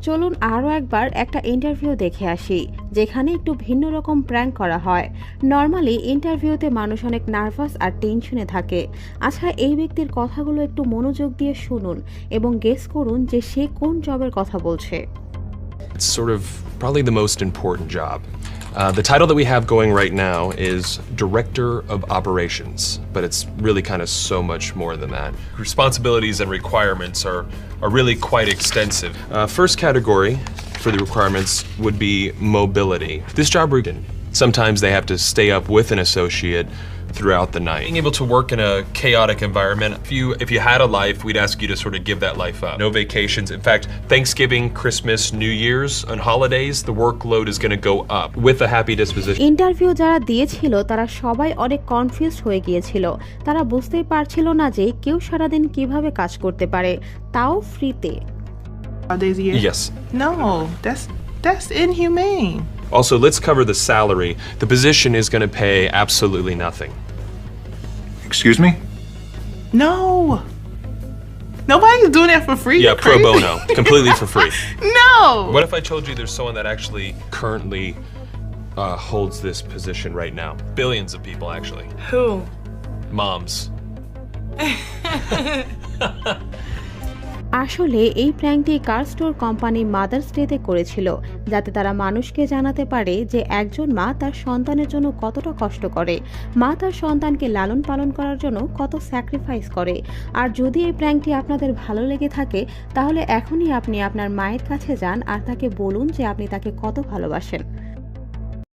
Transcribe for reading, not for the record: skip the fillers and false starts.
চলুন আরও একবার একটা ইন্টারভিউ দেখে আসি, যেখানে একটু ভিন্ন রকম প্র্যাঙ্ক করা হয়। নর্মালি ইন্টারভিউতে মানুষ অনেক নার্ভাস আর টেনশনে থাকে। আচ্ছা, এই ব্যক্তির কথাগুলো একটু মনোযোগ দিয়ে শুনুন এবং গেস করুন যে সে কোন জবের কথা বলছে। It's sort of probably the most important job. The title that we have going right now is Director of Operations, but it's really kind of so much more than that. Responsibilities and requirements are really quite extensive. First category for the requirements would be mobility. This job, sometimes they have to stay up with an associate throughout the night. Being able to work in a chaotic environment. If you had a life, we'd ask you to sort of give that life up. No vacations. In fact, Thanksgiving, Christmas, New Year's, and holidays, the workload is going to go up with a happy disposition. Interview যারা দিয়েছিল তারা সবাই অনেক confused হয়ে গিয়েছিল। তারা বুঝতেই পারছিল না যে কেউ সারাদিন কিভাবে কাজ করতে পারে, তাও ফ্রিতে। Days a year? Yes. No, that's inhumane. Also, let's cover the salary. The position is going to pay absolutely nothing. Excuse me? No. Nobody's doing that for free. Yeah, You're pro crazy. bono, completely for free. No. What if I told you there's someone that actually currently holds this position right now? Billions of people, actually. Who? Moms. আসলে এই প্র্যাঙ্কটি কার store company mother's ডেতে করেছিল, যাতে তারা মানুষকে জানাতে পারে যে একজন মা তার সন্তানের জন্য কতটা কষ্ট করে, মা তার সন্তানকে লালন পালন করার জন্য কত স্যাক্রিফাইস করে। আর যদি এই প্র্যাঙ্কটি আপনাদের ভালো লেগে থাকে, তাহলে এখনই আপনি আপনার মায়ের কাছে যান আর তাকে বলুন যে আপনি তাকে কত ভালোবাসেন।